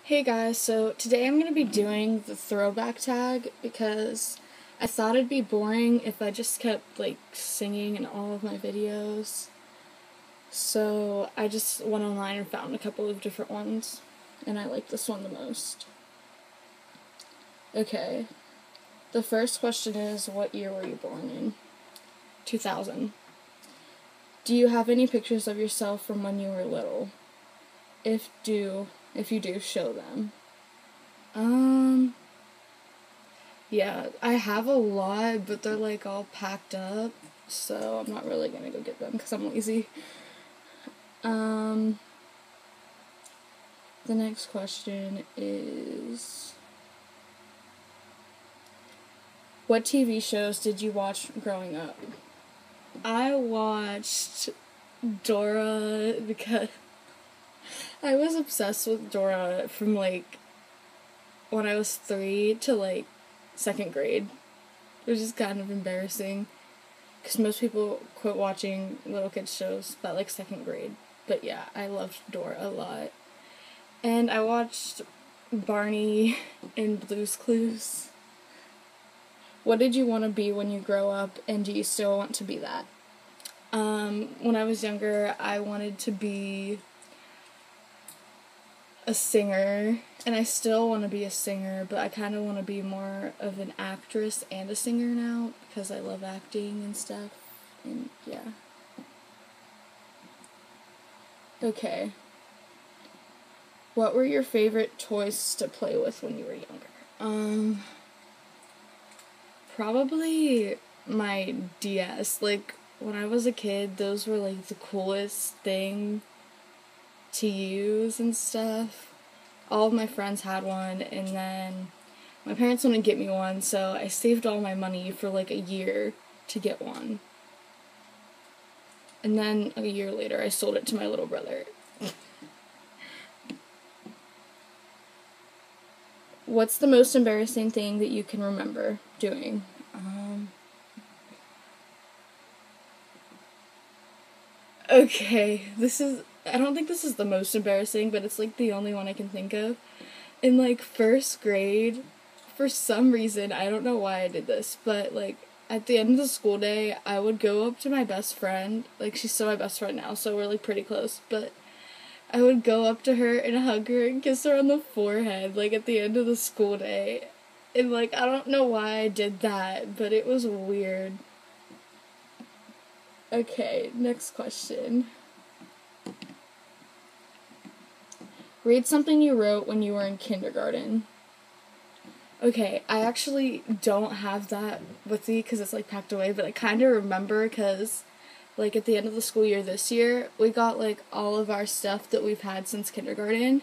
Hey guys, so today I'm going to be doing the throwback tag because I thought it'd be boring if I just kept singing in all of my videos. So I just went online and found a couple of different ones, and I like this one the most. Okay, the first question is, what year were you born in? 2000. Do you have any pictures of yourself from when you were little? If you do, show them. Yeah, I have a lot, but they're all packed up, so I'm not really gonna go get them because I'm lazy. The next question is, what TV shows did you watch growing up? I watched Dora because I was obsessed with Dora from when I was 3 to 2nd grade, which is kind of embarrassing because most people quit watching little kids shows by 2nd grade. But yeah, I loved Dora a lot. And I watched Barney and Blue's Clues. What did you want to be when you grow up, and do you still want to be that? When I was younger, I wanted to be a singer, and I still want to be a singer, but I kind of want to be more of an actress and a singer now because I love acting and stuff, and yeah. Okay. What were your favorite toys to play with when you were younger? Probably my DS. When I was a kid, those were the coolest thing to use and stuff. All of my friends had one, and then my parents wouldn't get me one, so I saved all my money for a year to get one. And then a year later, I sold it to my little brother. What's the most embarrassing thing that you can remember doing? Okay, I don't think this is the most embarrassing, but it's the only one I can think of. In 1st grade, for some reason, I don't know why I did this, but at the end of the school day, I would go up to my best friend, she's still my best friend now, so we're pretty close, but I would go up to her and hug her and kiss her on the forehead, at the end of the school day. And I don't know why I did that, but it was weird. Okay, next question. Read something you wrote when you were in kindergarten. Okay, I actually don't have that with me because it's packed away, but I kind of remember because at the end of the school year this year, we got all of our stuff that we've had since kindergarten,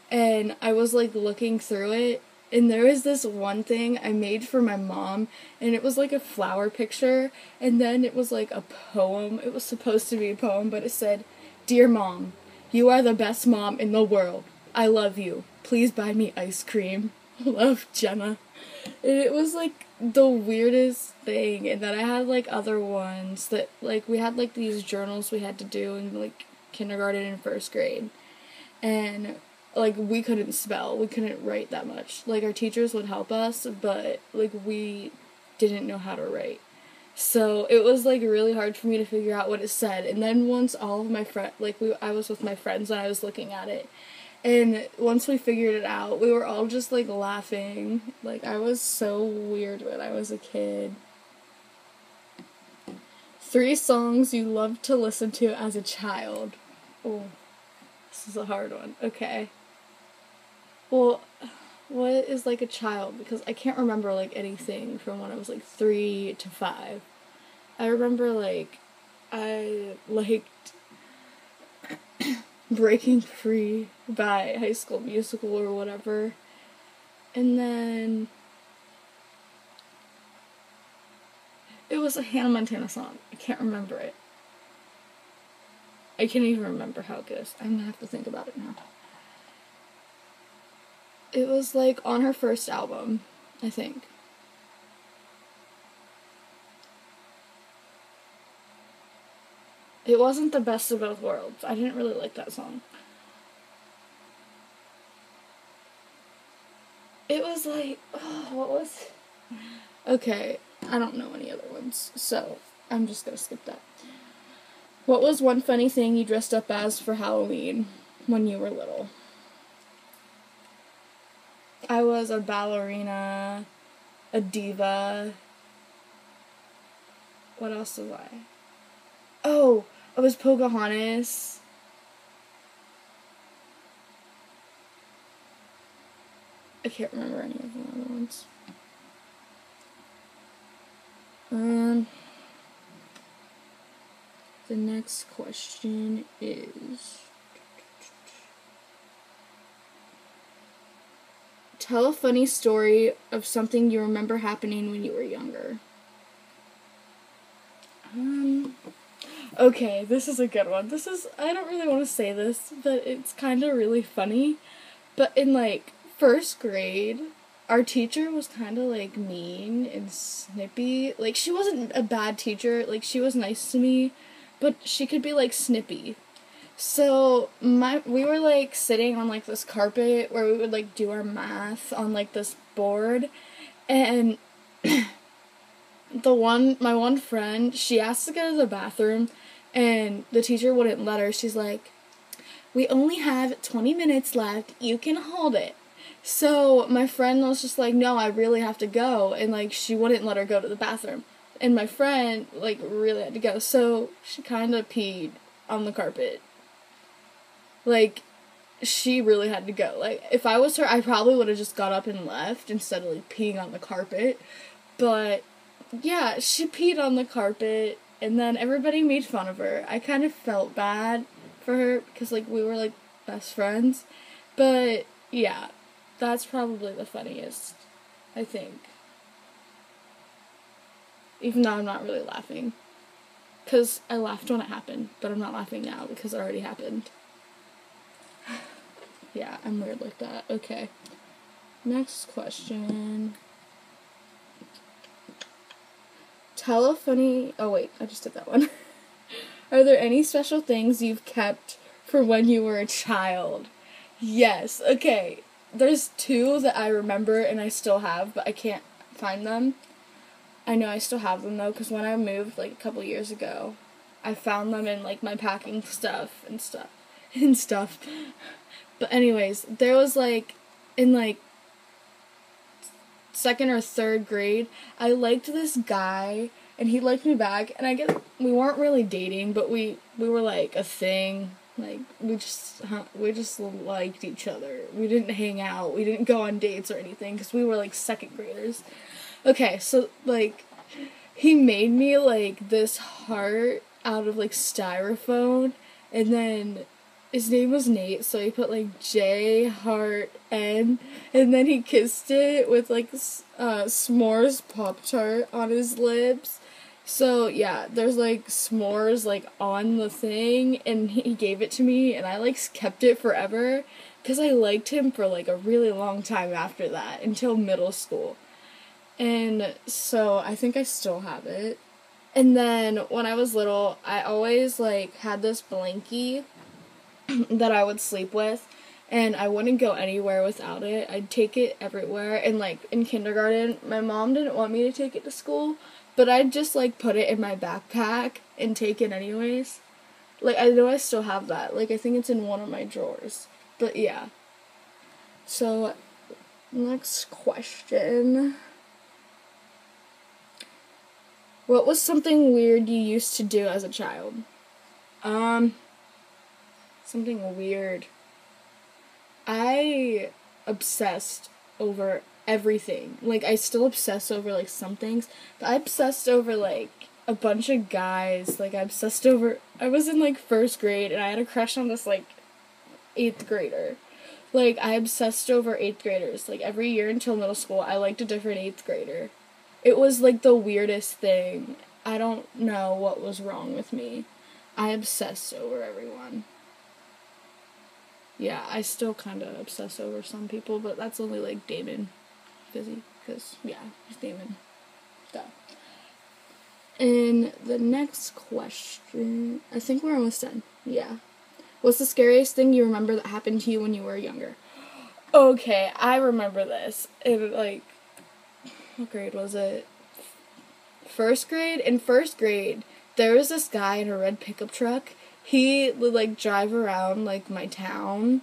and I was looking through it, and there was this one thing I made for my mom, and it was a flower picture, and then it was a poem. It was supposed to be a poem, but it said, "Dear Mom, you are the best mom in the world. I love you. Please buy me ice cream. Love, Jenna." And it was the weirdest thing, and then I had other ones that we had these journals we had to do in kindergarten and 1st grade, and we couldn't spell, we couldn't write that much. Our teachers would help us, but we didn't know how to write. So it was really hard for me to figure out what it said. And then once all of my friends, I was with my friends and I was looking at it, and once we figured it out, we were all just laughing. I was so weird when I was a kid. 3 songs you loved to listen to as a child. Oh, this is a hard one. Okay. Well, what is a child? Because I can't remember anything from when I was 3 to 5. I remember I liked Breaking Free by High School Musical or whatever. And then it was a Hannah Montana song. I can't remember it. I can't even remember how it goes. I'm gonna have to think about it now. It was on her first album, I think. It wasn't the best of both worlds. I didn't really like that song. It was like, oh, what was... Okay, I don't know any other ones, so I'm just gonna skip that. What was one funny thing you dressed up as for Halloween when you were little? I was a ballerina, a diva. What else was I? Oh, I was Pocahontas. I can't remember any of the other ones. The next question is... Tell a funny story of something you remember happening when you were younger. Okay, this is a good one. I don't really want to say this, but it's kind of really funny. But in, like, first grade, our teacher was kind of, like, mean and snippy. Like, she wasn't a bad teacher. Like, she was nice to me, but she could be, like, snippy. So, we were, like, sitting on, like, this carpet where we would, like, do our math on, like, this board, and my one friend, she asked to go to the bathroom, and the teacher wouldn't let her. She's like, we only have 20 minutes left, you can hold it. So, my friend was just like, no, I really have to go, and, like, she wouldn't let her go to the bathroom. And my friend, like, really had to go, so she kind of peed on the carpet. Like, she really had to go. Like, if I was her, I probably would have just got up and left instead of, like, peeing on the carpet. But, yeah, she peed on the carpet, and then everybody made fun of her. I kind of felt bad for her, because, like, we were, like, best friends. But, yeah, that's probably the funniest, I think. Even though I'm not really laughing. Because I laughed when it happened, but I'm not laughing now because it already happened. Yeah, I'm weird like that. Okay. Next question. Tell a funny... Oh, wait. I just did that one. Are there any special things you've kept for when you were a child? Yes. Okay. There's two that I remember and I still have, but I can't find them. I know I still have them, though, because when I moved, like, a couple years ago, I found them in, like, my packing stuff. But anyways, there was, like, in, like, 2nd or 3rd grade, I liked this guy, and he liked me back, and I guess we weren't really dating, but we were, like, a thing. Like, we just liked each other. We didn't hang out. We didn't go on dates or anything, because we were, like, 2nd graders. Okay, so, like, he made me, like, this heart out of, like, styrofoam, and then his name was Nate, so he put, like, J, heart, N, and then he kissed it with, like, s'mores Pop-Tart on his lips. So, yeah, there's, like, s'mores, like, on the thing, and he gave it to me, and I, like, kept it forever, because I liked him for, like, a really long time after that, until middle school. And so I think I still have it. And then when I was little, I always, like, had this blankie that I would sleep with, and I wouldn't go anywhere without it. I'd take it everywhere. And, like, in kindergarten, my mom didn't want me to take it to school, but I'd just, like, put it in my backpack and take it anyways. Like, I know I still have that. Like, I think it's in one of my drawers. But, yeah. So, next question. What was something weird you used to do as a child? Something weird. I obsessed over everything. Like, I still obsess over, like, some things, but I obsessed over, like, a bunch of guys. Like, I was in, like, 1st grade, and I had a crush on this, like, 8th grader. Like, I obsessed over 8th graders. Like, every year until middle school, I liked a different 8th grader. It was, like, the weirdest thing. I don't know what was wrong with me. I obsessed over everyone. Yeah, I still kind of obsess over some people, but that's only, like, Damon. Because, yeah, he's Damon. Duh. And the next question... I think we're almost done. Yeah. What's the scariest thing you remember that happened to you when you were younger? Okay, I remember this. Like, what grade was it? First grade? In first grade, there was this guy in a red pickup truck. He would, like, drive around, like, my town,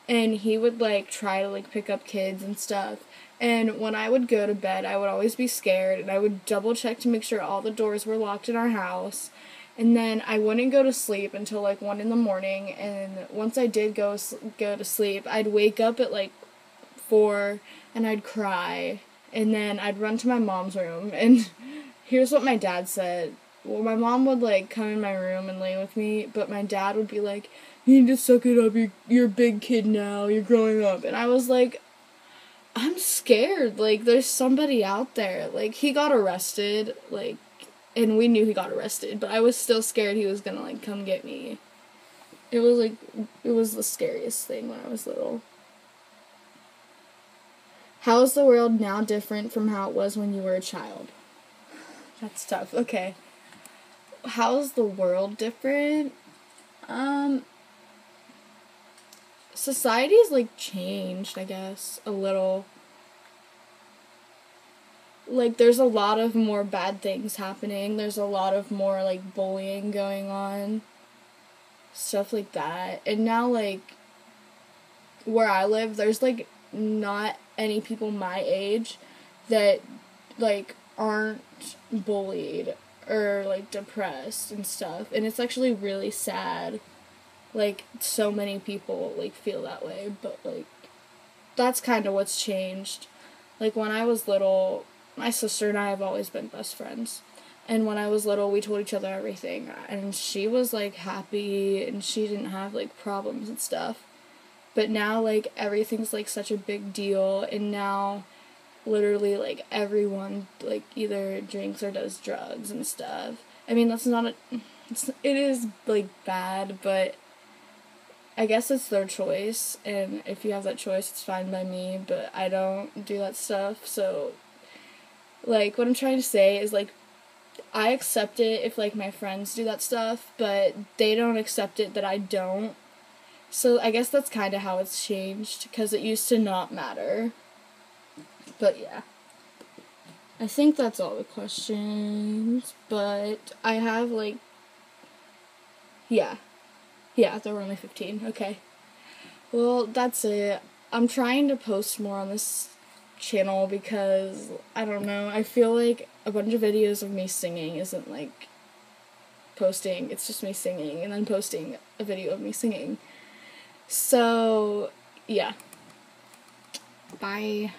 and he would, like, try to, like, pick up kids and stuff. And when I would go to bed, I would always be scared, and I would double check to make sure all the doors were locked in our house. And then I wouldn't go to sleep until, like, 1 in the morning, and once I did go to sleep, I'd wake up at, like, 4, and I'd cry, and then I'd run to my mom's room, and here's what my dad said. Well, my mom would, like, come in my room and lay with me, but my dad would be like, you need to suck it up, you're a big kid now, you're growing up, and I was like, I'm scared, like, there's somebody out there, like, he got arrested, like, and we knew he got arrested, but I was still scared he was gonna, like, come get me. It was the scariest thing when I was little. How is the world now different from how it was when you were a child? That's tough. Okay. How is the world different? Society's, like, changed, I guess, a little. Like, there's a lot of more bad things happening. There's a lot of more, like, bullying going on. Stuff like that. And now, like, where I live, there's, like, not any people my age that, like, aren't bullied or, like, depressed and stuff. And it's actually really sad. Like, so many people, like, feel that way. But, like, that's kind of what's changed. Like, when I was little, my sister and I have always been best friends. And when I was little, we told each other everything. And she was, like, happy, and she didn't have, like, problems and stuff. But now, like, everything's, like, such a big deal. And now, literally, like, everyone, like, either drinks or does drugs and stuff. I mean, that's not it is, like, bad, but I guess it's their choice. And if you have that choice, it's fine by me. But I don't do that stuff, so, like, what I'm trying to say is, like, I accept it if, like, my friends do that stuff, but they don't accept it that I don't. So I guess that's kind of how it's changed, because it used to not matter. But yeah. I think that's all the questions, but I have, like, yeah, there were only 15, okay. Well, that's it. I'm trying to post more on this channel because, I don't know, I feel like a bunch of videos of me singing isn't, like, posting. It's just me singing and then posting a video of me singing. So, yeah. Bye.